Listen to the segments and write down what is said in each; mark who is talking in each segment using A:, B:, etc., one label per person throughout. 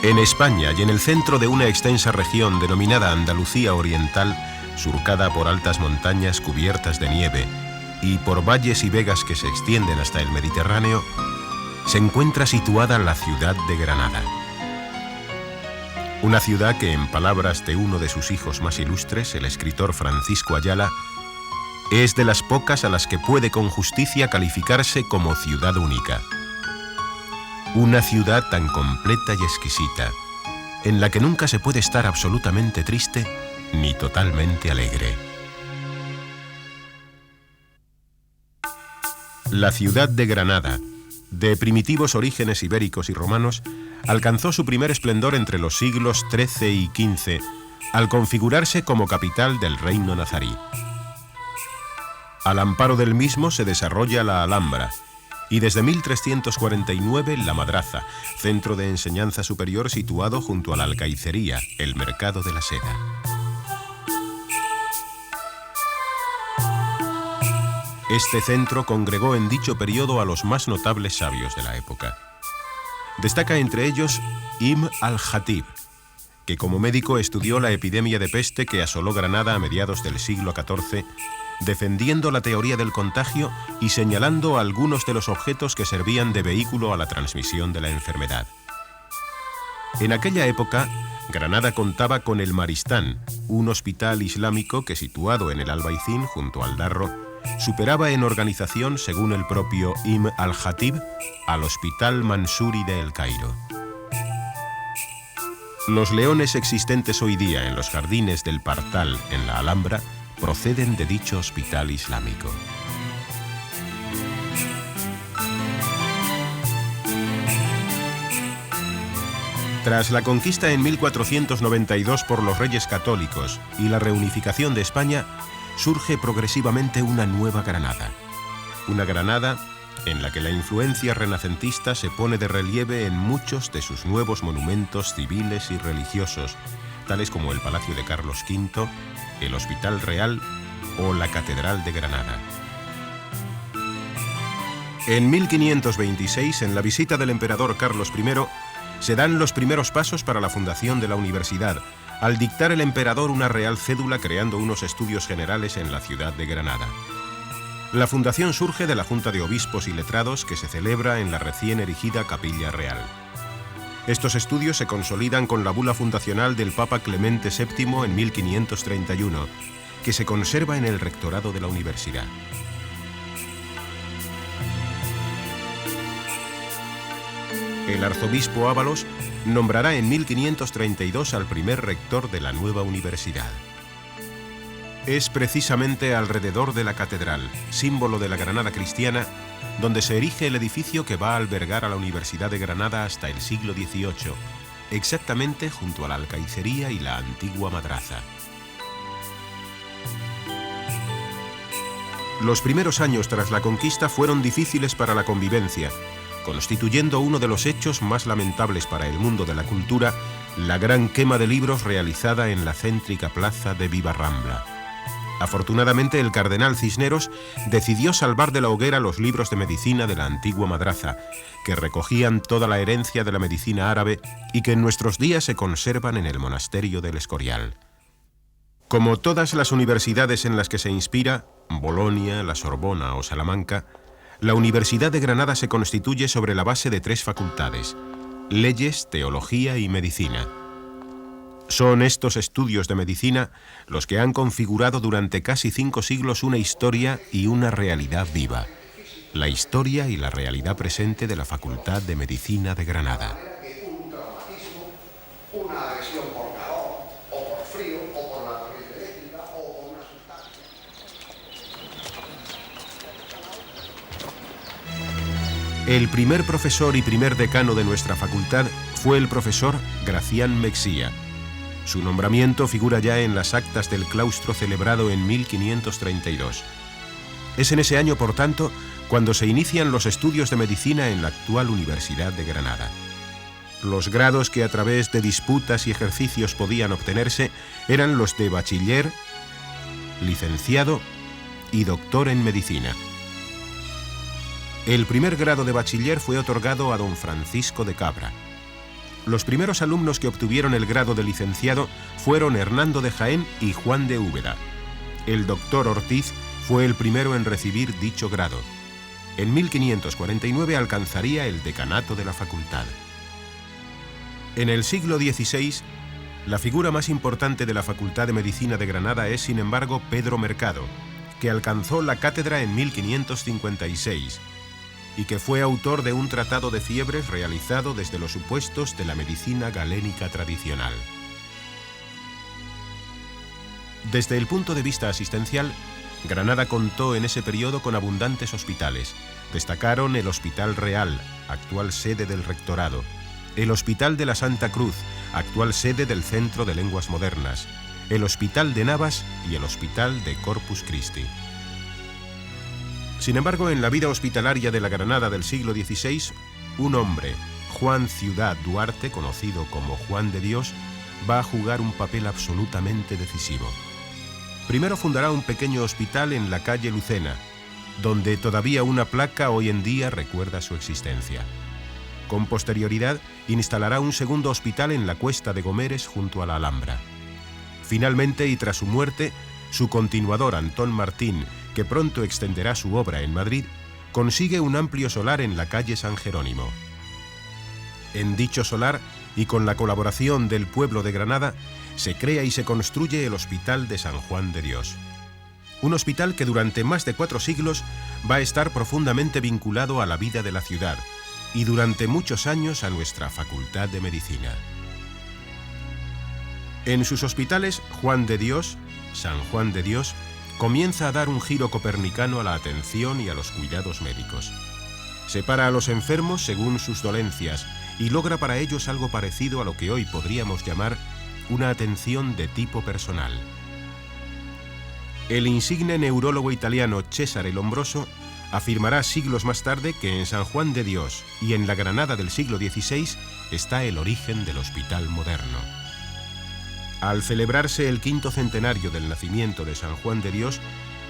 A: En España y en el centro de una extensa región denominada Andalucía Oriental, surcada por altas montañas cubiertas de nieve y por valles y vegas que se extienden hasta el Mediterráneo, se encuentra situada la ciudad de Granada. Una ciudad que, en palabras de uno de sus hijos más ilustres, el escritor Francisco Ayala, es de las pocas a las que puede con justicia calificarse como ciudad única. Una ciudad tan completa y exquisita, en la que nunca se puede estar absolutamente triste ni totalmente alegre. La ciudad de Granada, de primitivos orígenes ibéricos y romanos, alcanzó su primer esplendor entre los siglos XIII y XV, al configurarse como capital del reino nazarí. Al amparo del mismo se desarrolla la Alhambra, y desde 1349 la Madraza, centro de enseñanza superior situado junto a la Alcaicería, el mercado de la seda. Este centro congregó en dicho periodo a los más notables sabios de la época. Destaca entre ellos Ibn al-Jatib, que como médico estudió la epidemia de peste que asoló Granada a mediados del siglo XIV, defendiendo la teoría del contagio y señalando algunos de los objetos que servían de vehículo a la transmisión de la enfermedad. En aquella época, Granada contaba con el Maristán, un hospital islámico que, situado en el Albaicín junto al Darro, superaba en organización, según el propio Ibn al-Jatib, al Hospital Mansuri de El Cairo. Los leones existentes hoy día en los jardines del Partal, en la Alhambra, proceden de dicho hospital islámico. Tras la conquista en 1492 por los reyes católicos y la reunificación de España, surge progresivamente una nueva Granada. Una Granada en la que la influencia renacentista se pone de relieve en muchos de sus nuevos monumentos civiles y religiosos, tales como el Palacio de Carlos V, el Hospital Real o la Catedral de Granada. En 1526, en la visita del emperador Carlos I, se dan los primeros pasos para la fundación de la universidad, al dictar el emperador una real cédula creando unos estudios generales en la ciudad de Granada. La fundación surge de la Junta de Obispos y Letrados que se celebra en la recién erigida Capilla Real. Estos estudios se consolidan con la bula fundacional del Papa Clemente VII en 1531, que se conserva en el rectorado de la universidad. El arzobispo Ábalos nombrará en 1532 al primer rector de la nueva universidad. Es precisamente alrededor de la catedral, símbolo de la Granada cristiana, donde se erige el edificio que va a albergar a la Universidad de Granada hasta el siglo XVIII, exactamente junto a la Alcaicería y la antigua Madraza. Los primeros años tras la conquista fueron difíciles para la convivencia, constituyendo uno de los hechos más lamentables para el mundo de la cultura la gran quema de libros realizada en la céntrica plaza de Viva Rambla. Afortunadamente, el cardenal Cisneros decidió salvar de la hoguera los libros de medicina de la antigua Madraza, que recogían toda la herencia de la medicina árabe y que en nuestros días se conservan en el monasterio del Escorial. Como todas las universidades en las que se inspira, Bolonia, la Sorbona o Salamanca, la Universidad de Granada se constituye sobre la base de 3 facultades: leyes, teología y medicina. Son estos estudios de medicina los que han configurado durante casi 5 siglos una historia y una realidad viva, la historia y la realidad presente de la Facultad de Medicina de Granada. El primer profesor y primer decano de nuestra facultad fue el profesor Gracián Mexía. Su nombramiento figura ya en las actas del claustro celebrado en 1532. Es en ese año, por tanto, cuando se inician los estudios de medicina en la actual Universidad de Granada. Los grados que a través de disputas y ejercicios podían obtenerse eran los de bachiller, licenciado y doctor en medicina. El primer grado de bachiller fue otorgado a don Francisco de Cabra. Los primeros alumnos que obtuvieron el grado de licenciado fueron Hernando de Jaén y Juan de Úbeda. El doctor Ortiz fue el primero en recibir dicho grado. En 1549 alcanzaría el decanato de la facultad. En el siglo XVI, la figura más importante de la Facultad de Medicina de Granada es, sin embargo, Pedro Mercado, que alcanzó la cátedra en 1556 y que fue autor de un tratado de fiebres realizado desde los supuestos de la medicina galénica tradicional. Desde el punto de vista asistencial, Granada contó en ese periodo con abundantes hospitales. Destacaron el Hospital Real, actual sede del Rectorado, el Hospital de la Santa Cruz, actual sede del Centro de Lenguas Modernas, el Hospital de Navas y el Hospital de Corpus Christi. Sin embargo, en la vida hospitalaria de la Granada del siglo XVI, un hombre, Juan Ciudad Duarte, conocido como Juan de Dios, va a jugar un papel absolutamente decisivo. Primero fundará un pequeño hospital en la calle Lucena, donde todavía una placa hoy en día recuerda su existencia. Con posterioridad, instalará un segundo hospital en la Cuesta de Gomeres junto a la Alhambra. Finalmente, y tras su muerte, su continuador Antón Martín, que pronto extenderá su obra en Madrid, consigue un amplio solar en la calle San Jerónimo. En dicho solar, y con la colaboración del pueblo de Granada, se crea y se construye el Hospital de San Juan de Dios. Un hospital que durante más de 4 siglos va a estar profundamente vinculado a la vida de la ciudad y durante muchos años a nuestra Facultad de Medicina. En sus hospitales, Juan de Dios, San Juan de Dios, comienza a dar un giro copernicano a la atención y a los cuidados médicos. Separa a los enfermos según sus dolencias y logra para ellos algo parecido a lo que hoy podríamos llamar una atención de tipo personal. El insigne neurólogo italiano Cesare Lombroso afirmará siglos más tarde que en San Juan de Dios y en la Granada del siglo XVI está el origen del hospital moderno. Al celebrarse el 5º centenario del nacimiento de San Juan de Dios,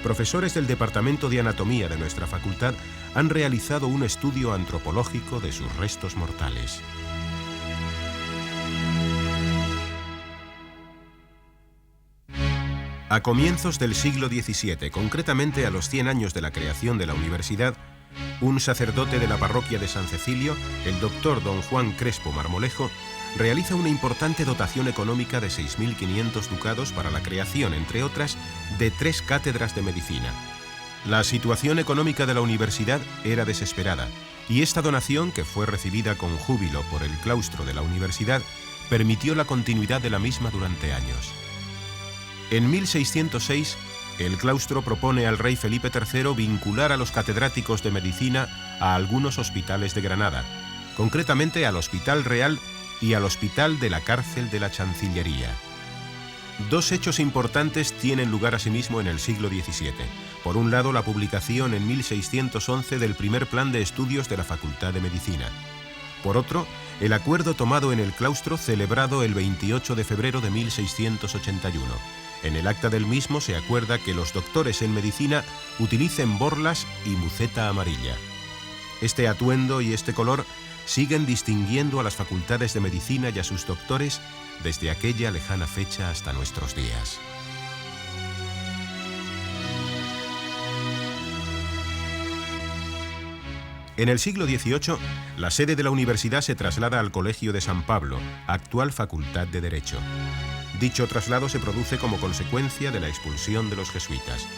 A: profesores del Departamento de Anatomía de nuestra facultad han realizado un estudio antropológico de sus restos mortales. A comienzos del siglo XVII, concretamente a los 100 años de la creación de la universidad, un sacerdote de la parroquia de San Cecilio, el doctor don Juan Crespo Marmolejo, realiza una importante dotación económica de 6.500 ducados para la creación, entre otras, de 3 cátedras de medicina. La situación económica de la universidad era desesperada, y esta donación, que fue recibida con júbilo por el claustro de la universidad, permitió la continuidad de la misma durante años. En 1606, el claustro propone al rey Felipe III vincular a los catedráticos de medicina a algunos hospitales de Granada, concretamente al Hospital Real y al Hospital de la Cárcel de la Chancillería. 2 hechos importantes tienen lugar asimismo en el siglo XVII. Por un lado, la publicación en 1611 del primer plan de estudios de la Facultad de Medicina. Por otro, el acuerdo tomado en el claustro celebrado el 28 de febrero de 1681. En el acta del mismo se acuerda que los doctores en medicina utilicen borlas y muceta amarilla. Este atuendo y este color siguen distinguiendo a las facultades de medicina y a sus doctores desde aquella lejana fecha hasta nuestros días. En el siglo XVIII, la sede de la universidad se traslada al Colegio de San Pablo, actual Facultad de Derecho. Dicho traslado se produce como consecuencia de la expulsión de los jesuitas.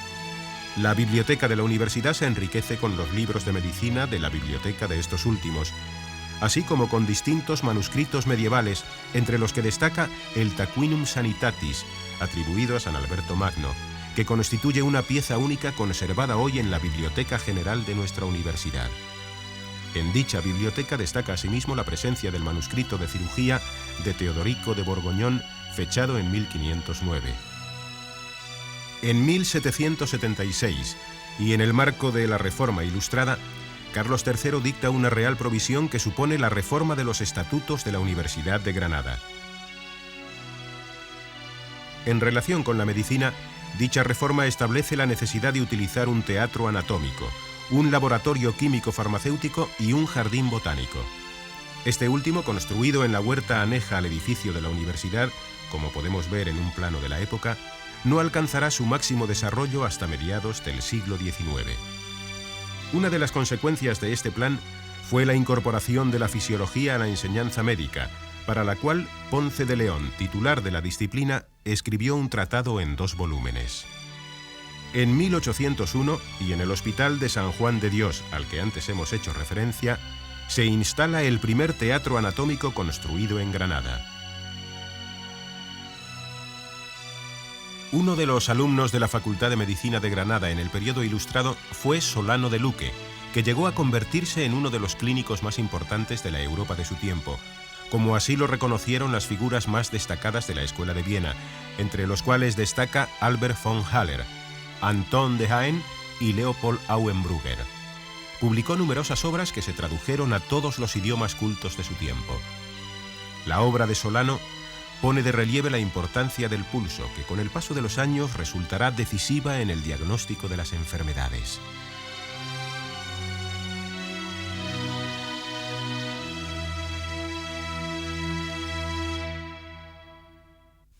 A: La biblioteca de la universidad se enriquece con los libros de medicina de la biblioteca de estos últimos, así como con distintos manuscritos medievales, entre los que destaca el Taquinum Sanitatis, atribuido a San Alberto Magno, que constituye una pieza única conservada hoy en la Biblioteca General de nuestra universidad. En dicha biblioteca destaca asimismo la presencia del manuscrito de cirugía de Teodorico de Borgoñón, fechado en 1509. En 1776, y en el marco de la Reforma Ilustrada, Carlos III dicta una real provisión que supone la reforma de los estatutos de la Universidad de Granada. En relación con la medicina, dicha reforma establece la necesidad de utilizar un teatro anatómico, un laboratorio químico-farmacéutico y un jardín botánico. Este último, construido en la huerta aneja al edificio de la universidad, como podemos ver en un plano de la época, no alcanzará su máximo desarrollo hasta mediados del siglo XIX. Una de las consecuencias de este plan fue la incorporación de la fisiología a la enseñanza médica, para la cual Ponce de León, titular de la disciplina, escribió un tratado en 2 volúmenes. En 1801, y en el Hospital de San Juan de Dios, al que antes hemos hecho referencia, se instala el primer teatro anatómico construido en Granada. Uno de los alumnos de la Facultad de Medicina de Granada en el periodo ilustrado fue Solano de Luque, que llegó a convertirse en uno de los clínicos más importantes de la Europa de su tiempo, como así lo reconocieron las figuras más destacadas de la Escuela de Viena, entre los cuales destaca Albert von Haller, Anton de Haen y Leopold Auenbrugger. Publicó numerosas obras que se tradujeron a todos los idiomas cultos de su tiempo. La obra de Solano pone de relieve la importancia del pulso, que con el paso de los años resultará decisiva en el diagnóstico de las enfermedades.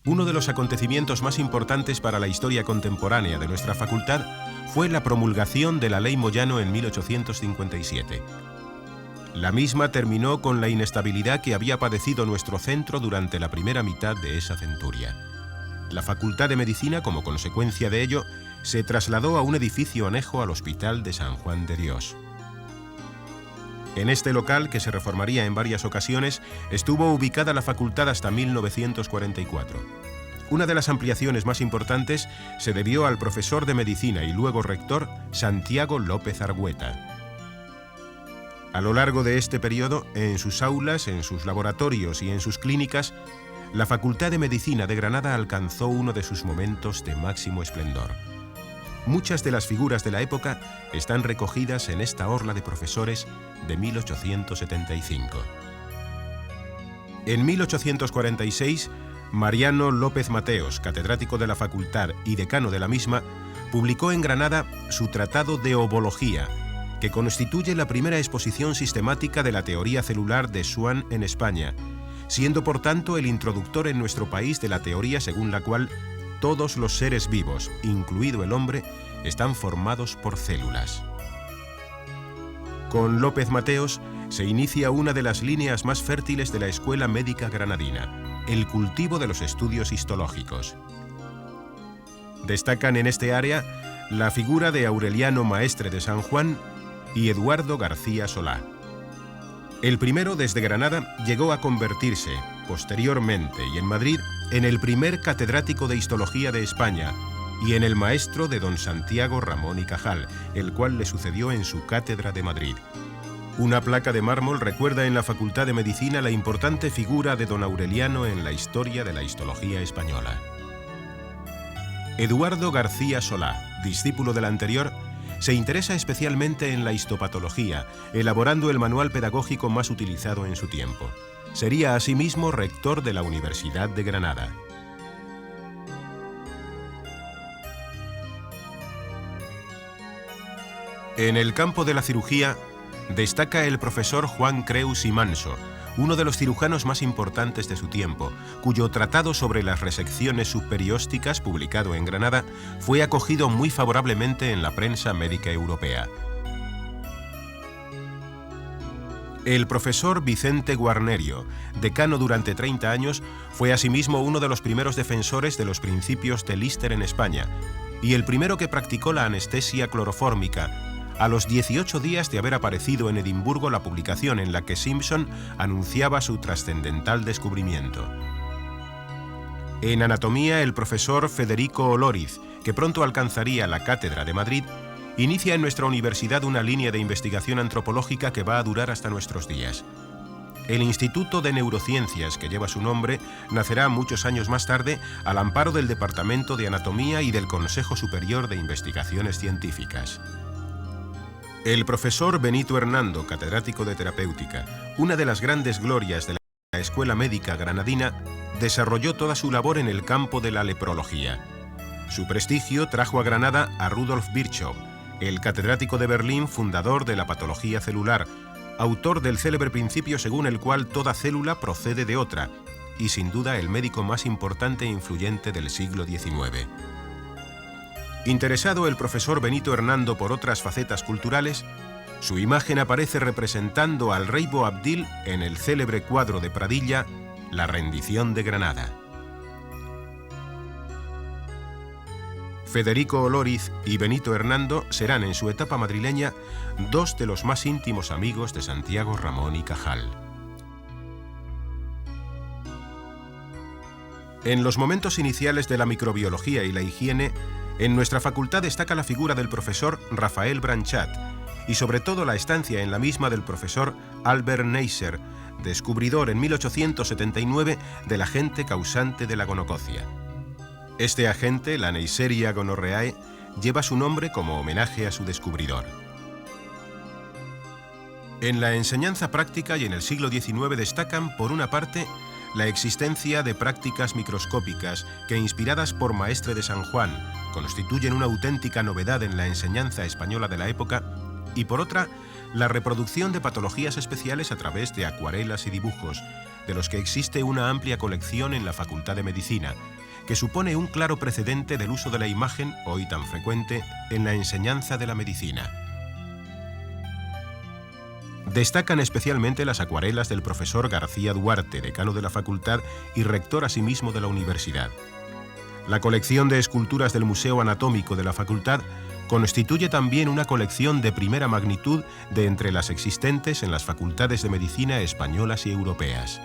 A: Uno de los acontecimientos más importantes para la historia contemporánea de nuestra facultad fue la promulgación de la Ley Moyano en 1857. La misma terminó con la inestabilidad que había padecido nuestro centro durante la primera mitad de esa centuria. La Facultad de Medicina, como consecuencia de ello, se trasladó a un edificio anejo al Hospital de San Juan de Dios. En este local, que se reformaría en varias ocasiones, estuvo ubicada la facultad hasta 1944. Una de las ampliaciones más importantes se debió al profesor de medicina y luego rector Santiago López Argüeta. A lo largo de este periodo, en sus aulas, en sus laboratorios y en sus clínicas, la Facultad de Medicina de Granada alcanzó uno de sus momentos de máximo esplendor. Muchas de las figuras de la época están recogidas en esta orla de profesores de 1875. En 1846, Mariano López Mateos, catedrático de la facultad y decano de la misma, publicó en Granada su Tratado de Obología, que constituye la primera exposición sistemática de la teoría celular de Schwann en España, siendo por tanto el introductor en nuestro país de la teoría según la cual todos los seres vivos, incluido el hombre, están formados por células. Con López Mateos se inicia una de las líneas más fértiles de la Escuela Médica Granadina, el cultivo de los estudios histológicos. Destacan en este área la figura de Aureliano Maestre de San Juan y Eduardo García Solá. El primero, desde Granada, llegó a convertirse, posteriormente y en Madrid, en el primer catedrático de histología de España y en el maestro de don Santiago Ramón y Cajal, el cual le sucedió en su cátedra de Madrid. Una placa de mármol recuerda en la Facultad de Medicina la importante figura de don Aureliano en la historia de la histología española. Eduardo García Solá, discípulo del anterior, se interesa especialmente en la histopatología, elaborando el manual pedagógico más utilizado en su tiempo. Sería asimismo rector de la Universidad de Granada. En el campo de la cirugía destaca el profesor Juan Creus y Manso, uno de los cirujanos más importantes de su tiempo, cuyo tratado sobre las resecciones subperiósticas, publicado en Granada, fue acogido muy favorablemente en la prensa médica europea. El profesor Vicente Guarnerio, decano durante 30 años, fue asimismo uno de los primeros defensores de los principios de Lister en España y el primero que practicó la anestesia clorofórmica, a los 18 días de haber aparecido en Edimburgo la publicación en la que Simpson anunciaba su trascendental descubrimiento. En anatomía, el profesor Federico Olóriz, que pronto alcanzaría la Cátedra de Madrid, inicia en nuestra universidad una línea de investigación antropológica que va a durar hasta nuestros días. El Instituto de Neurociencias, que lleva su nombre, nacerá muchos años más tarde al amparo del Departamento de Anatomía y del Consejo Superior de Investigaciones Científicas. El profesor Benito Hernando, catedrático de terapéutica, una de las grandes glorias de la Escuela Médica Granadina, desarrolló toda su labor en el campo de la leprología. Su prestigio trajo a Granada a Rudolf Virchow, el catedrático de Berlín fundador de la patología celular, autor del célebre principio según el cual toda célula procede de otra, y sin duda el médico más importante e influyente del siglo XIX. Interesado el profesor Benito Hernando por otras facetas culturales, su imagen aparece representando al rey Boabdil en el célebre cuadro de Pradilla, La rendición de Granada. Federico Olóriz y Benito Hernando serán en su etapa madrileña dos de los más íntimos amigos de Santiago Ramón y Cajal. En los momentos iniciales de la microbiología y la higiene, en nuestra facultad destaca la figura del profesor Rafael Branchat y sobre todo la estancia en la misma del profesor Albert Neisser, descubridor en 1879 del agente causante de la gonococia. Este agente, la Neisseria gonorrhoeae, lleva su nombre como homenaje a su descubridor. En la enseñanza práctica y en el siglo XIX destacan, por una parte, la existencia de prácticas microscópicas que, inspiradas por Maestre de San Juan, constituyen una auténtica novedad en la enseñanza española de la época, y por otra, la reproducción de patologías especiales a través de acuarelas y dibujos, de los que existe una amplia colección en la Facultad de Medicina, que supone un claro precedente del uso de la imagen, hoy tan frecuente, en la enseñanza de la medicina. Destacan especialmente las acuarelas del profesor García Duarte, decano de la facultad y rector asimismo de la universidad. La colección de esculturas del Museo Anatómico de la facultad constituye también una colección de primera magnitud de entre las existentes en las facultades de medicina españolas y europeas.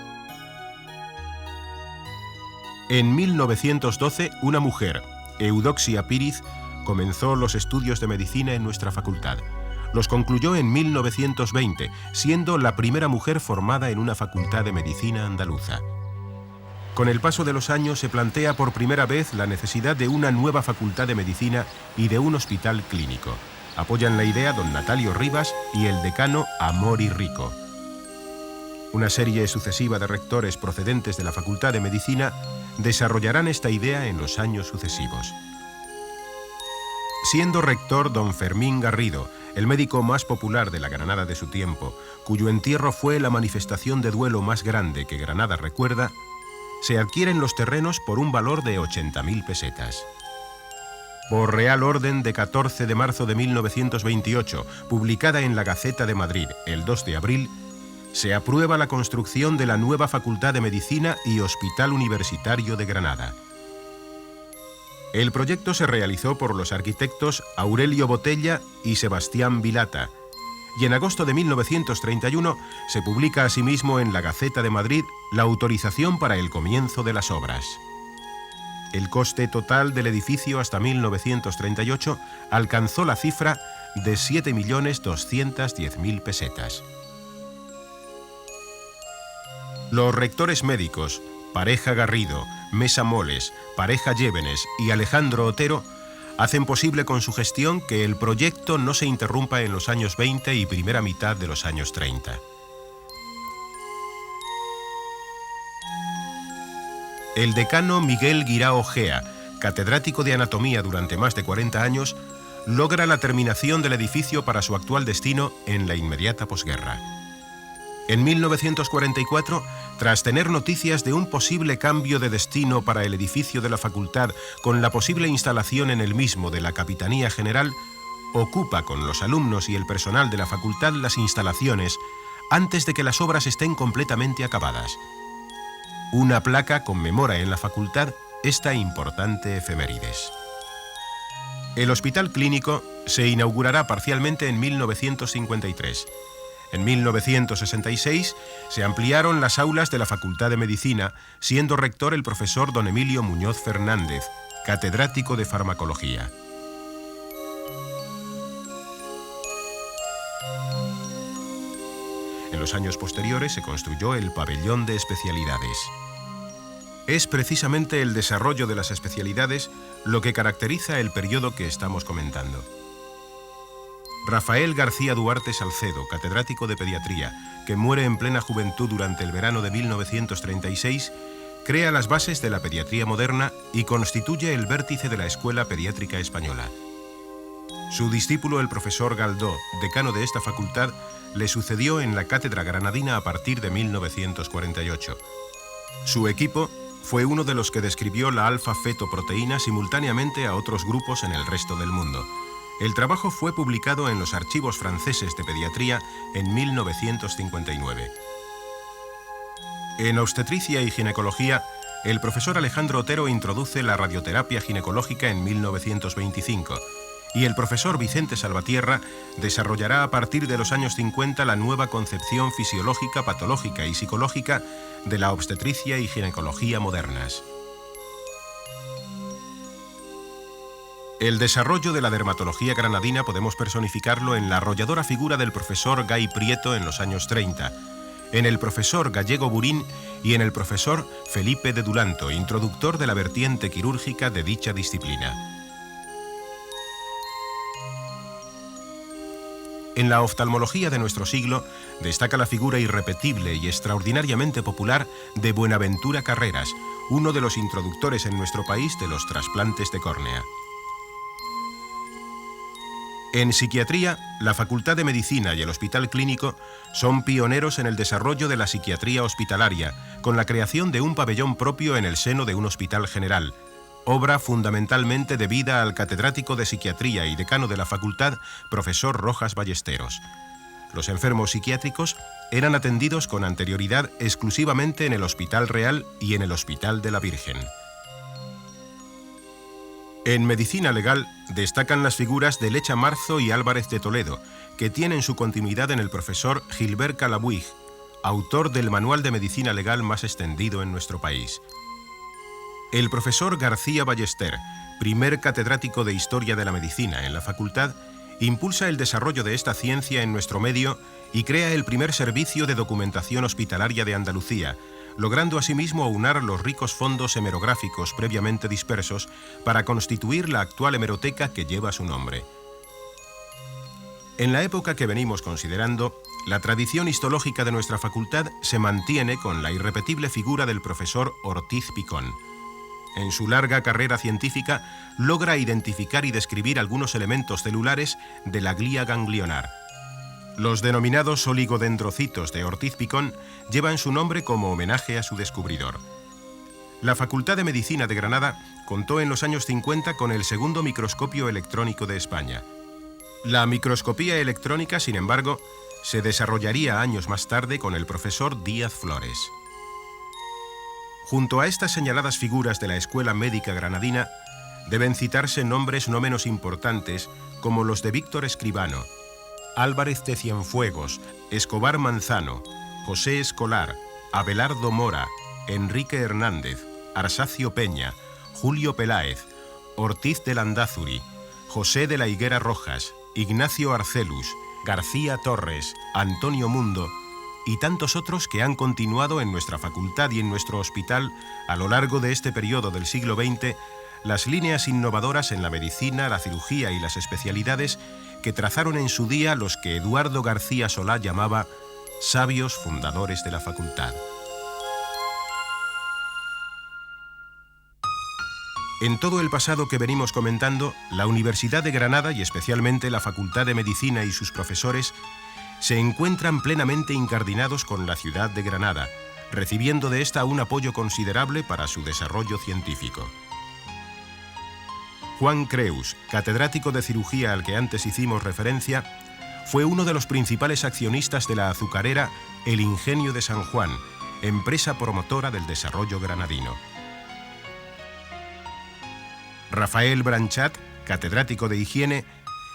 A: En 1912, una mujer, Eudoxia Píriz, comenzó los estudios de medicina en nuestra facultad. Los concluyó en 1920, siendo la primera mujer formada en una facultad de medicina andaluza. Con el paso de los años se plantea por primera vez la necesidad de una nueva facultad de medicina y de un hospital clínico. Apoyan la idea don Natalio Rivas y el decano Amor y Rico. Una serie sucesiva de rectores procedentes de la Facultad de Medicina desarrollarán esta idea en los años sucesivos. Siendo rector don Fermín Garrido, el médico más popular de la Granada de su tiempo, cuyo entierro fue la manifestación de duelo más grande que Granada recuerda, se adquieren los terrenos por un valor de 80.000 pesetas. Por Real Orden de 14 de marzo de 1928, publicada en la Gaceta de Madrid el 2 de abril, se aprueba la construcción de la nueva Facultad de Medicina y Hospital Universitario de Granada. El proyecto se realizó por los arquitectos Aurelio Botella y Sebastián Vilata, y en agosto de 1931 se publica asimismo en la Gaceta de Madrid la autorización para el comienzo de las obras. El coste total del edificio hasta 1938 alcanzó la cifra de 7.210.000 pesetas. Los rectores médicos, Pareja Garrido, Mesa Moles, Pareja Llévenes y Alejandro Otero hacen posible con su gestión que el proyecto no se interrumpa en los años 20 y primera mitad de los años 30. El decano Miguel Guirao Gea, catedrático de anatomía durante más de 40 años, logra la terminación del edificio para su actual destino en la inmediata posguerra. En 1944, tras tener noticias de un posible cambio de destino para el edificio de la facultad con la posible instalación en el mismo de la Capitanía General, ocupa con los alumnos y el personal de la facultad las instalaciones antes de que las obras estén completamente acabadas. Una placa conmemora en la facultad esta importante efemérides. El Hospital Clínico se inaugurará parcialmente en 1953. En 1966 se ampliaron las aulas de la Facultad de Medicina, siendo rector el profesor don Emilio Muñoz Fernández, catedrático de farmacología. En los años posteriores se construyó el pabellón de especialidades. Es precisamente el desarrollo de las especialidades lo que caracteriza el periodo que estamos comentando. Rafael García Duarte Salcedo, catedrático de pediatría, que muere en plena juventud durante el verano de 1936, crea las bases de la pediatría moderna y constituye el vértice de la Escuela Pediátrica Española. Su discípulo, el profesor Galdó, decano de esta facultad, le sucedió en la cátedra granadina a partir de 1948. Su equipo fue uno de los que describió la alfa-fetoproteína simultáneamente a otros grupos en el resto del mundo. El trabajo fue publicado en los archivos franceses de pediatría en 1959. En obstetricia y ginecología, el profesor Alejandro Otero introduce la radioterapia ginecológica en 1925 y el profesor Vicente Salvatierra desarrollará a partir de los años 50 la nueva concepción fisiológica, patológica y psicológica de la obstetricia y ginecología modernas. El desarrollo de la dermatología granadina podemos personificarlo en la arrolladora figura del profesor Gay Prieto en los años 30, en el profesor Gallego Burín y en el profesor Felipe de Dulanto, introductor de la vertiente quirúrgica de dicha disciplina. En la oftalmología de nuestro siglo destaca la figura irrepetible y extraordinariamente popular de Buenaventura Carreras, uno de los introductores en nuestro país de los trasplantes de córnea. En psiquiatría, la Facultad de Medicina y el Hospital Clínico son pioneros en el desarrollo de la psiquiatría hospitalaria, con la creación de un pabellón propio en el seno de un hospital general, obra fundamentalmente debida al catedrático de psiquiatría y decano de la facultad, profesor Rojas Ballesteros. Los enfermos psiquiátricos eran atendidos con anterioridad exclusivamente en el Hospital Real y en el Hospital de la Virgen. En medicina legal destacan las figuras de Lecha Marzo y Álvarez de Toledo, que tienen su continuidad en el profesor Gilbert Calabuig, autor del manual de medicina legal más extendido en nuestro país. El profesor García Ballester, primer catedrático de Historia de la Medicina en la facultad, impulsa el desarrollo de esta ciencia en nuestro medio y crea el primer servicio de documentación hospitalaria de Andalucía, logrando asimismo aunar los ricos fondos hemerográficos previamente dispersos para constituir la actual hemeroteca que lleva su nombre. En la época que venimos considerando, la tradición histológica de nuestra facultad se mantiene con la irrepetible figura del profesor Ortiz Picón. En su larga carrera científica, logra identificar y describir algunos elementos celulares de la glía ganglionar. Los denominados oligodendrocitos de Ortiz Picón llevan su nombre como homenaje a su descubridor. La Facultad de Medicina de Granada contó en los años 50 con el segundo microscopio electrónico de España. La microscopía electrónica, sin embargo, se desarrollaría años más tarde con el profesor Díaz Flores. Junto a estas señaladas figuras de la Escuela Médica Granadina, deben citarse nombres no menos importantes como los de Víctor Escribano, Álvarez de Cienfuegos, Escobar Manzano, José Escolar, Abelardo Mora, Enrique Hernández, Arsacio Peña, Julio Peláez, Ortiz de Landázuri, José de la Higuera Rojas, Ignacio Arcelus, García Torres, Antonio Mundo y tantos otros que han continuado en nuestra facultad y en nuestro hospital a lo largo de este periodo del siglo XX las líneas innovadoras en la medicina, la cirugía y las especialidades que trazaron en su día los que Eduardo García Solá llamaba sabios fundadores de la facultad. En todo el pasado que venimos comentando, la Universidad de Granada y especialmente la Facultad de Medicina y sus profesores se encuentran plenamente incardinados con la ciudad de Granada, recibiendo de esta un apoyo considerable para su desarrollo científico. Juan Creus, catedrático de cirugía al que antes hicimos referencia, fue uno de los principales accionistas de la azucarera El Ingenio de San Juan, empresa promotora del desarrollo granadino. Rafael Branchat, catedrático de higiene,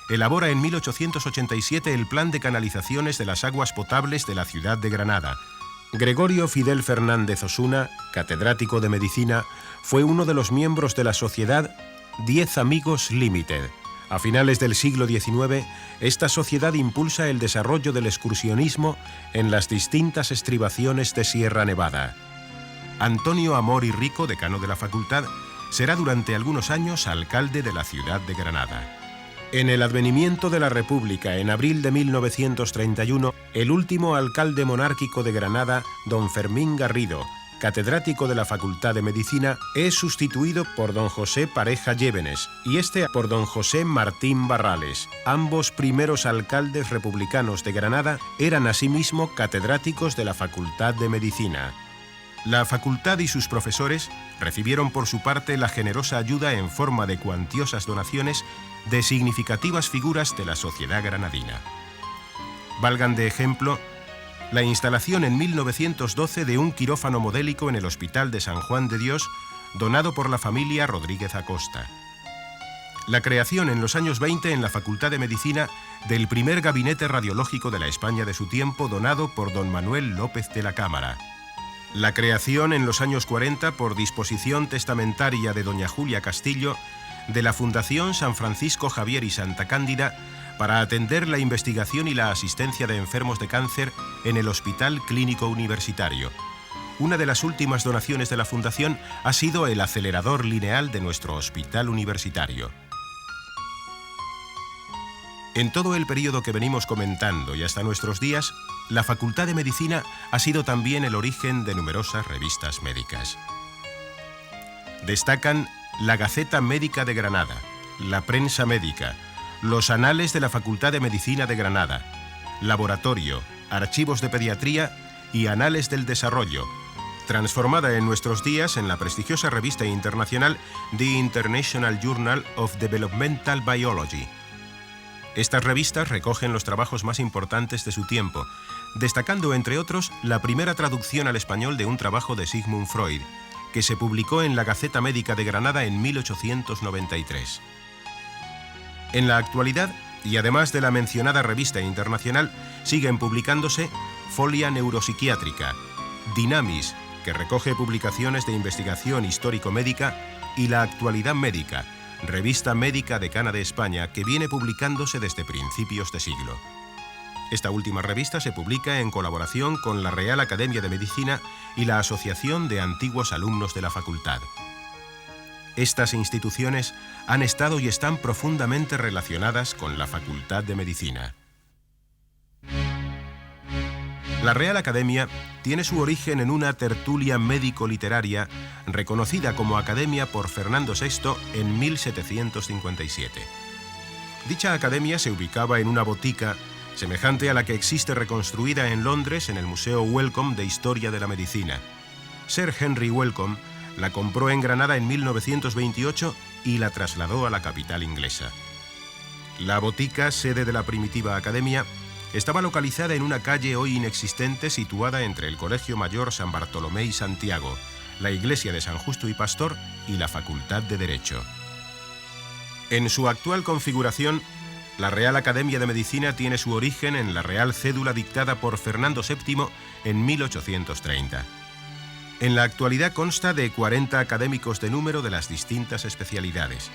A: elabora en 1887 el plan de canalizaciones de las aguas potables de la ciudad de Granada. Gregorio Fidel Fernández Osuna, catedrático de medicina, fue uno de los miembros de la sociedad 10 Amigos Limited. A finales del siglo XIX, esta sociedad impulsa el desarrollo del excursionismo en las distintas estribaciones de Sierra Nevada. Antonio Amor y Rico, decano de la facultad, será durante algunos años alcalde de la ciudad de Granada. En el advenimiento de la República, en abril de 1931, el último alcalde monárquico de Granada, don Fermín Garrido, catedrático de la Facultad de Medicina, es sustituido por don José Pareja Llévenes y este por don José Martín Barrales. Ambos primeros alcaldes republicanos de Granada eran asimismo catedráticos de la Facultad de Medicina. La facultad y sus profesores recibieron por su parte la generosa ayuda en forma de cuantiosas donaciones de significativas figuras de la sociedad granadina. Valgan de ejemplo la instalación en 1912 de un quirófano modélico en el Hospital de San Juan de Dios, donado por la familia Rodríguez Acosta. La creación en los años 20 en la Facultad de Medicina del primer gabinete radiológico de la España de su tiempo, donado por don Manuel López de la Cámara. La creación en los años 40, por disposición testamentaria de doña Julia Castillo, de la Fundación San Francisco Javier y Santa Cándida, para atender la investigación y la asistencia de enfermos de cáncer en el Hospital Clínico Universitario. Una de las últimas donaciones de la Fundación ha sido el acelerador lineal de nuestro Hospital Universitario. En todo el periodo que venimos comentando y hasta nuestros días, la Facultad de Medicina ha sido también el origen de numerosas revistas médicas. Destacan la Gaceta Médica de Granada, la Prensa Médica, los Anales de la Facultad de Medicina de Granada, Laboratorio, Archivos de Pediatría y Anales del Desarrollo, transformada en nuestros días en la prestigiosa revista internacional The International Journal of Developmental Biology. Estas revistas recogen los trabajos más importantes de su tiempo, destacando entre otros la primera traducción al español de un trabajo de Sigmund Freud, que se publicó en la Gaceta Médica de Granada en 1893. En la actualidad, y además de la mencionada revista internacional, siguen publicándose Folia Neuropsiquiátrica, Dynamis, que recoge publicaciones de investigación histórico-médica, y La Actualidad Médica, revista médica decana de España, que viene publicándose desde principios de siglo. Esta última revista se publica en colaboración con la Real Academia de Medicina y la Asociación de Antiguos Alumnos de la Facultad. Estas instituciones han estado y están profundamente relacionadas con la Facultad de Medicina. La Real Academia tiene su origen en una tertulia médico-literaria reconocida como Academia por Fernando VI en 1757. Dicha academia se ubicaba en una botica semejante a la que existe reconstruida en Londres en el Museo Wellcome de Historia de la Medicina. Sir Henry Wellcome la compró en Granada en 1928 y la trasladó a la capital inglesa. La botica, sede de la primitiva academia, estaba localizada en una calle hoy inexistente situada entre el Colegio Mayor San Bartolomé y Santiago, la iglesia de San Justo y Pastor y la Facultad de Derecho. En su actual configuración, la Real Academia de Medicina tiene su origen en la Real Cédula dictada por Fernando VII en 1830. En la actualidad consta de 40 académicos de número de las distintas especialidades.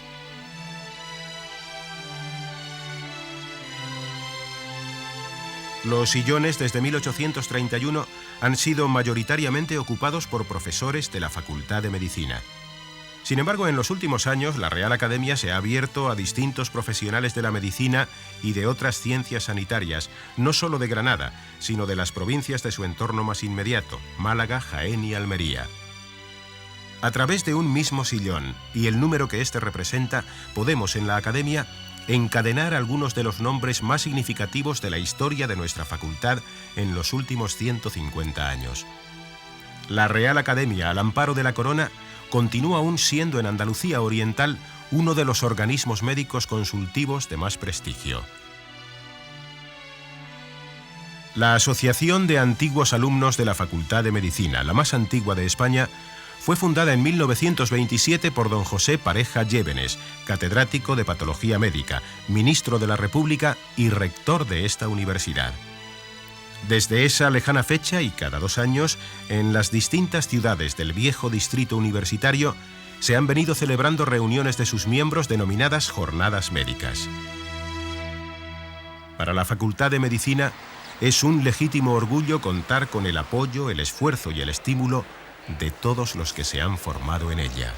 A: Los sillones desde 1831 han sido mayoritariamente ocupados por profesores de la Facultad de Medicina. Sin embargo, en los últimos años, la Real Academia se ha abierto a distintos profesionales de la medicina y de otras ciencias sanitarias, no solo de Granada, sino de las provincias de su entorno más inmediato, Málaga, Jaén y Almería. A través de un mismo sillón y el número que éste representa, podemos en la Academia encadenar algunos de los nombres más significativos de la historia de nuestra facultad en los últimos 150 años. La Real Academia, al amparo de la Corona, continúa aún siendo en Andalucía Oriental uno de los organismos médicos consultivos de más prestigio. La Asociación de Antiguos Alumnos de la Facultad de Medicina, la más antigua de España, fue fundada en 1927 por don José Pareja Llévenes, catedrático de Patología Médica, ministro de la República y rector de esta universidad. Desde esa lejana fecha y cada 2 años, en las distintas ciudades del viejo distrito universitario, se han venido celebrando reuniones de sus miembros denominadas jornadas médicas. Para la Facultad de Medicina es un legítimo orgullo contar con el apoyo, el esfuerzo y el estímulo de todos los que se han formado en ella.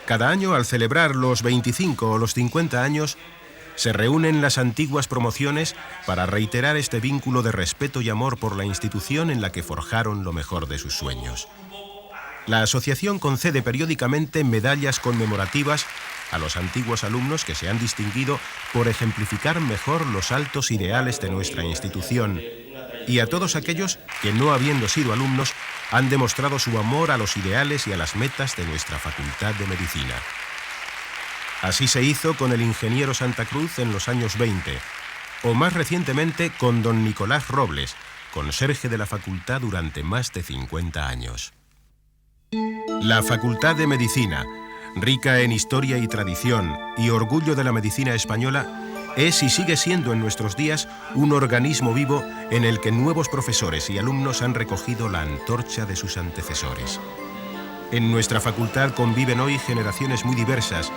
A: Cada año, al celebrar los 25 o los 50 años, se reúnen las antiguas promociones para reiterar este vínculo de respeto y amor por la institución en la que forjaron lo mejor de sus sueños. La asociación concede periódicamente medallas conmemorativas a los antiguos alumnos que se han distinguido por ejemplificar mejor los altos ideales de nuestra institución, y a todos aquellos que, no habiendo sido alumnos, han demostrado su amor a los ideales y a las metas de nuestra Facultad de Medicina. Así se hizo con el ingeniero Santa Cruz en los años 20, o más recientemente con don Nicolás Robles, conserje de la facultad durante más de 50 años. La Facultad de Medicina, rica en historia y tradición y orgullo de la medicina española, es y sigue siendo en nuestros días un organismo vivo en el que nuevos profesores y alumnos han recogido la antorcha de sus antecesores. En nuestra facultad conviven hoy generaciones muy diversas,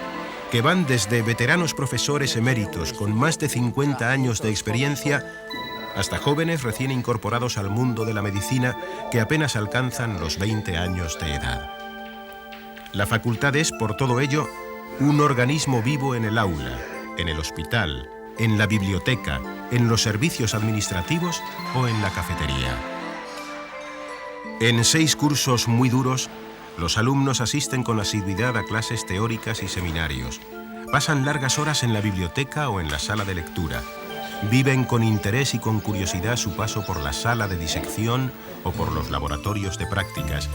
A: que van desde veteranos profesores eméritos con más de 50 años de experiencia hasta jóvenes recién incorporados al mundo de la medicina que apenas alcanzan los 20 años de edad. La facultad es, por todo ello, un organismo vivo en el aula, en el hospital, en la biblioteca, en los servicios administrativos o en la cafetería. En 6 cursos muy duros, los alumnos asisten con asiduidad a clases teóricas y seminarios, pasan largas horas en la biblioteca o en la sala de lectura, viven con interés y con curiosidad su paso por la sala de disección o por los laboratorios de prácticas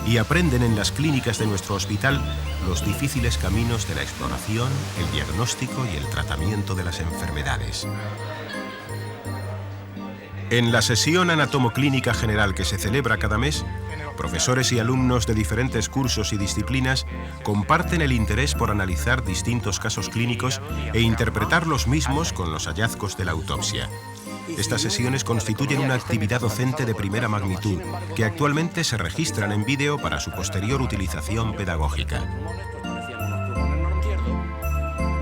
A: y aprenden en las clínicas de nuestro hospital los difíciles caminos de la exploración, el diagnóstico y el tratamiento de las enfermedades. En la sesión anatomoclínica general que se celebra cada mes, profesores y alumnos de diferentes cursos y disciplinas comparten el interés por analizar distintos casos clínicos e interpretar los mismos con los hallazgos de la autopsia. Estas sesiones constituyen una actividad docente de primera magnitud, que actualmente se registran en vídeo para su posterior utilización pedagógica.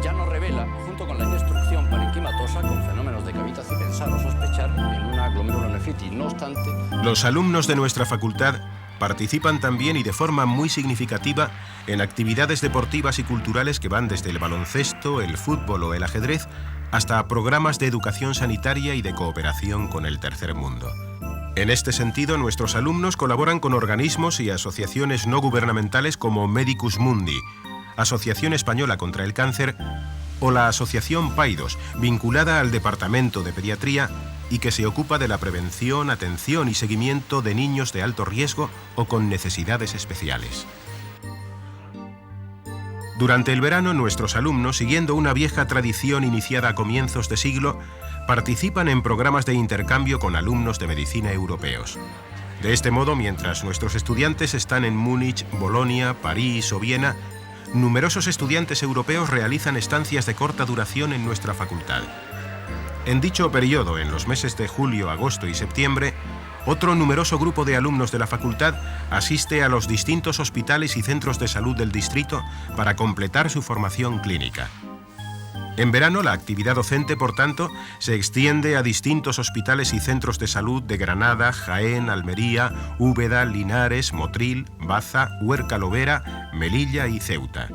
B: Ya nos revela, junto con la instrucción parenquimatosa con fenómenos de cavitación, pensar o sospechar en una glomerulonefritis. No obstante,
A: los alumnos de nuestra facultad participan también y de forma muy significativa en actividades deportivas y culturales que van desde el baloncesto, el fútbol o el ajedrez hasta programas de educación sanitaria y de cooperación con el tercer mundo. En este sentido, nuestros alumnos colaboran con organismos y asociaciones no gubernamentales como Medicus Mundi, Asociación Española contra el Cáncer, o la Asociación Paidos, vinculada al Departamento de Pediatría y que se ocupa de la prevención, atención y seguimiento de niños de alto riesgo o con necesidades especiales. Durante el verano, nuestros alumnos, siguiendo una vieja tradición iniciada a comienzos de siglo, participan en programas de intercambio con alumnos de medicina europeos. De este modo, mientras nuestros estudiantes están en Múnich, Bolonia, París o Viena, numerosos estudiantes europeos realizan estancias de corta duración en nuestra facultad. En dicho periodo, en los meses de julio, agosto y septiembre, otro numeroso grupo de alumnos de la facultad asiste a los distintos hospitales y centros de salud del distrito para completar su formación clínica. En verano, la actividad docente, por tanto, se extiende a distintos hospitales y centros de salud de Granada, Jaén, Almería, Úbeda, Linares, Motril, Baza, Huerca-Lovera, Melilla y Ceuta.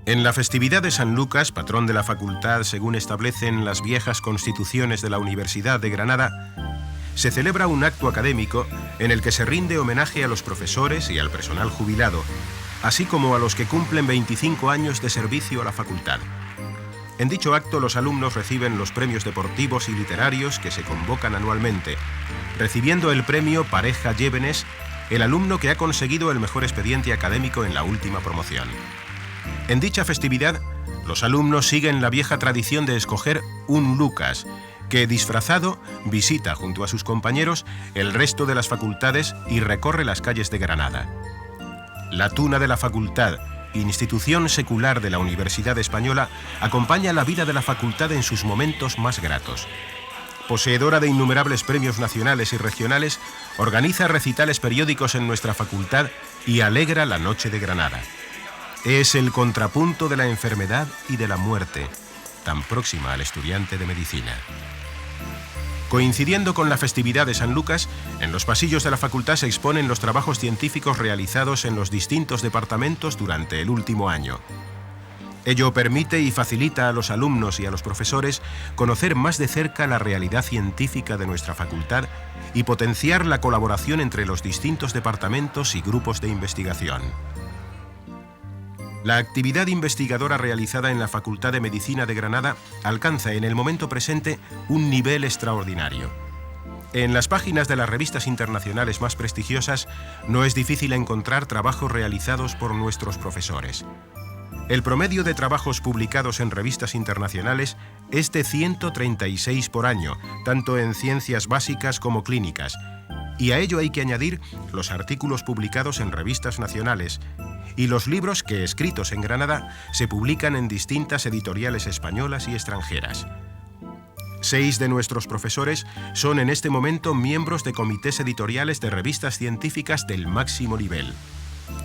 A: En la festividad de San Lucas, patrón de la facultad según establecen las viejas constituciones de la Universidad de Granada, se celebra un acto académico en el que se rinde homenaje a los profesores y al personal jubilado, así como a los que cumplen 25 años de servicio a la facultad. En dicho acto, los alumnos reciben los premios deportivos y literarios que se convocan anualmente, recibiendo el premio Pareja Llévenes, el alumno que ha conseguido el mejor expediente académico en la última promoción. En dicha festividad, los alumnos siguen la vieja tradición de escoger un Lucas, que, disfrazado, visita junto a sus compañeros el resto de las facultades y recorre las calles de Granada. La Tuna de la Facultad, institución secular de la Universidad Española, acompaña la vida de la facultad en sus momentos más gratos. Poseedora de innumerables premios nacionales y regionales, organiza recitales periódicos en nuestra facultad y alegra la noche de Granada. Es el contrapunto de la enfermedad y de la muerte, tan próxima al estudiante de medicina. Coincidiendo con la festividad de San Lucas, en los pasillos de la facultad se exponen los trabajos científicos realizados en los distintos departamentos durante el último año. Ello permite y facilita a los alumnos y a los profesores conocer más de cerca la realidad científica de nuestra facultad y potenciar la colaboración entre los distintos departamentos y grupos de investigación. La actividad investigadora realizada en la Facultad de Medicina de Granada alcanza en el momento presente un nivel extraordinario. En las páginas de las revistas internacionales más prestigiosas no es difícil encontrar trabajos realizados por nuestros profesores. El promedio de trabajos publicados en revistas internacionales es de 136 por año, tanto en ciencias básicas como clínicas, y a ello hay que añadir los artículos publicados en revistas nacionales y los libros que, escritos en Granada, se publican en distintas editoriales españolas y extranjeras. 6 de nuestros profesores son en este momento miembros de comités editoriales de revistas científicas del máximo nivel.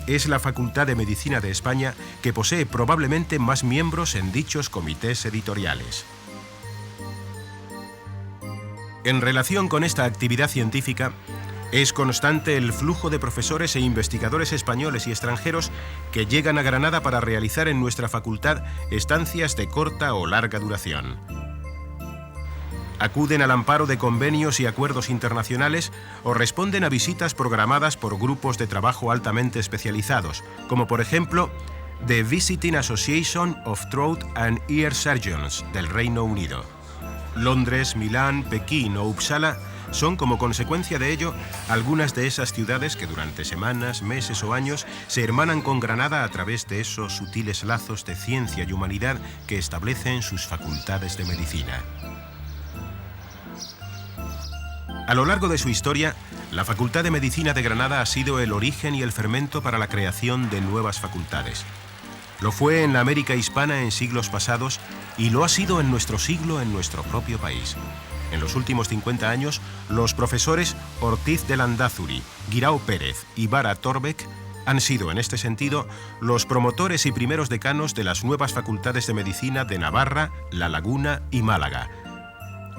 A: Es la Facultad de Medicina de España que posee probablemente más miembros en dichos comités editoriales. En relación con esta actividad científica, es constante el flujo de profesores e investigadores españoles y extranjeros que llegan a Granada para realizar en nuestra facultad estancias de corta o larga duración. Acuden al amparo de convenios y acuerdos internacionales o responden a visitas programadas por grupos de trabajo altamente especializados, como por ejemplo The Visiting Association of Throat and Ear Surgeons del Reino Unido. Londres, Milán, Pekín o Uppsala son, como consecuencia de ello, algunas de esas ciudades que durante semanas, meses o años se hermanan con Granada a través de esos sutiles lazos de ciencia y humanidad que establecen sus facultades de medicina. A lo largo de su historia, la Facultad de Medicina de Granada ha sido el origen y el fermento para la creación de nuevas facultades. Lo fue en la América hispana en siglos pasados y lo ha sido en nuestro siglo en nuestro propio país. En los últimos 50 años, los profesores Ortiz de Landázuri, Guirao Pérez y Vara Torbeck han sido, en este sentido, los promotores y primeros decanos de las nuevas facultades de medicina de Navarra, La Laguna y Málaga.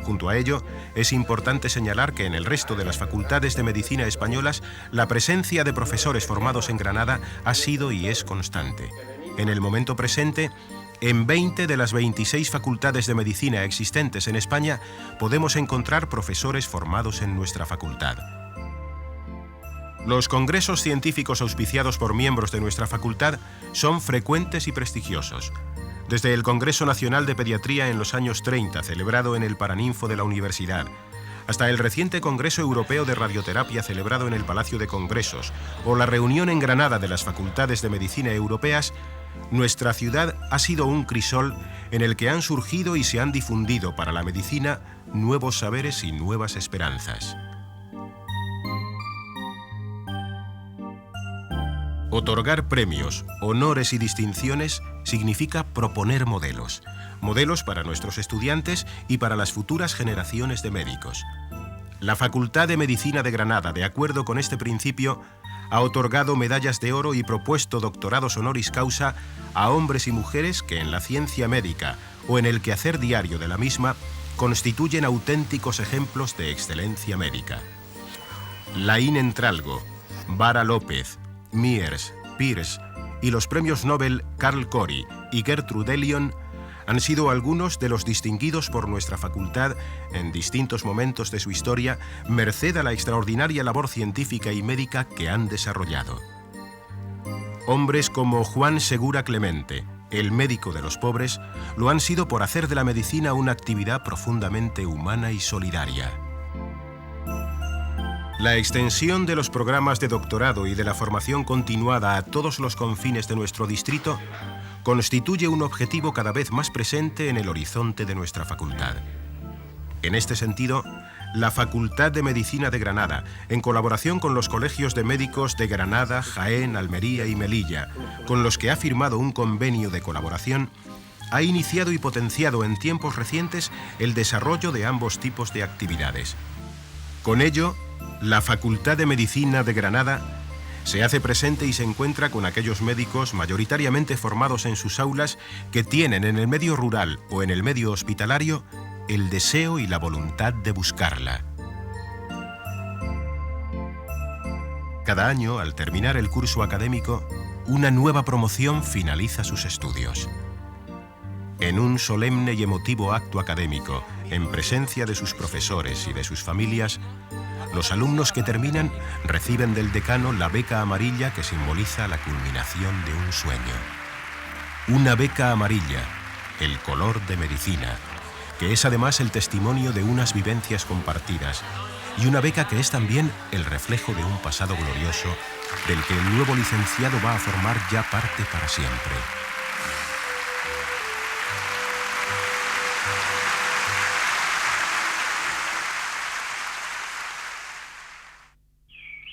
A: Junto a ello, es importante señalar que en el resto de las facultades de medicina españolas, la presencia de profesores formados en Granada ha sido y es constante. En el momento presente, en 20 de las 26 facultades de medicina existentes en España, podemos encontrar profesores formados en nuestra facultad. Los congresos científicos auspiciados por miembros de nuestra facultad son frecuentes y prestigiosos. Desde el Congreso Nacional de Pediatría en los años 30, celebrado en el Paraninfo de la Universidad, hasta el reciente Congreso Europeo de Radioterapia celebrado en el Palacio de Congresos, o la reunión en Granada de las facultades de medicina europeas, nuestra ciudad ha sido un crisol en el que han surgido y se han difundido para la medicina nuevos saberes y nuevas esperanzas. Otorgar premios, honores y distinciones significa proponer modelos. Modelos para nuestros estudiantes y para las futuras generaciones de médicos. La Facultad de Medicina de Granada, de acuerdo con este principio, ha otorgado medallas de oro y propuesto doctorados honoris causa a hombres y mujeres que en la ciencia médica o en el quehacer diario de la misma constituyen auténticos ejemplos de excelencia médica. Laín Entralgo, Vara López, Miers, Pierce y los premios Nobel Carl Corey y Gertrude Elion han sido algunos de los distinguidos por nuestra facultad en distintos momentos de su historia, merced a la extraordinaria labor científica y médica que han desarrollado. Hombres como Juan Segura Clemente, el médico de los pobres, lo han sido por hacer de la medicina una actividad profundamente humana y solidaria. La extensión de los programas de doctorado y de la formación continuada a todos los confines de nuestro distrito constituye un objetivo cada vez más presente en el horizonte de nuestra facultad. En este sentido, la Facultad de Medicina de Granada, en colaboración con los colegios de médicos de Granada, Jaén, Almería y Melilla, con los que ha firmado un convenio de colaboración, ha iniciado y potenciado en tiempos recientes el desarrollo de ambos tipos de actividades. Con ello, la Facultad de Medicina de Granada se hace presente y se encuentra con aquellos médicos mayoritariamente formados en sus aulas que tienen en el medio rural o en el medio hospitalario el deseo y la voluntad de buscarla. Cada año, al terminar el curso académico, una nueva promoción finaliza sus estudios. En un solemne y emotivo acto académico, en presencia de sus profesores y de sus familias, los alumnos que terminan reciben del decano la beca amarilla que simboliza la culminación de un sueño. Una beca amarilla, el color de medicina, que es además el testimonio de unas vivencias compartidas, y una beca que es también el reflejo de un pasado glorioso del que el nuevo licenciado va a formar ya parte para siempre.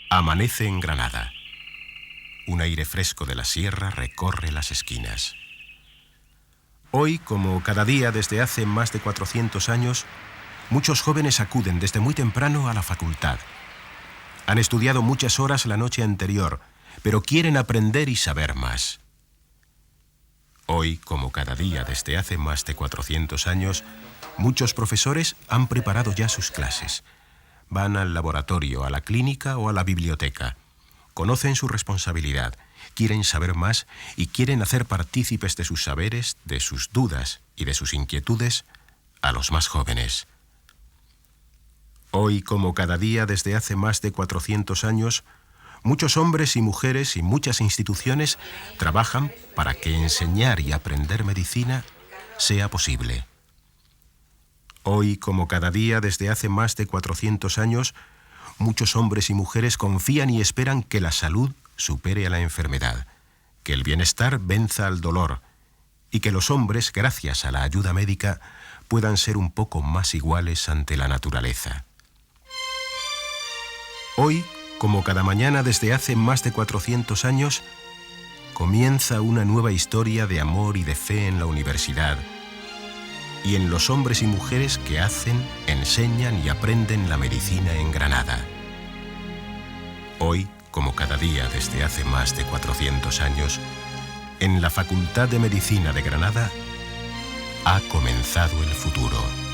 A: Amanece en Granada. Un aire fresco de la sierra recorre las esquinas. Hoy, como cada día desde hace más de 400 años, muchos jóvenes acuden desde muy temprano a la facultad. Han estudiado muchas horas la noche anterior, pero quieren aprender y saber más. Hoy, como cada día desde hace más de 400 años, muchos profesores han preparado ya sus clases. Van al laboratorio, a la clínica o a la biblioteca. Conocen su responsabilidad, quieren saber más y quieren hacer partícipes de sus saberes, de sus dudas y de sus inquietudes a los más jóvenes. Hoy, como cada día desde hace más de 400 años, muchos hombres y mujeres y muchas instituciones trabajan para que enseñar y aprender medicina sea posible. Hoy, como cada día desde hace más de 400 años, muchos hombres y mujeres confían y esperan que la salud supere a la enfermedad, que el bienestar venza al dolor y que los hombres, gracias a la ayuda médica, puedan ser un poco más iguales ante la naturaleza. Hoy, como cada mañana desde hace más de 400 años, comienza una nueva historia de amor y de fe en la universidad y en los hombres y mujeres que hacen, enseñan y aprenden la medicina en Granada. Hoy, como cada día desde hace más de 400 años, en la Facultad de Medicina de Granada ha comenzado el futuro.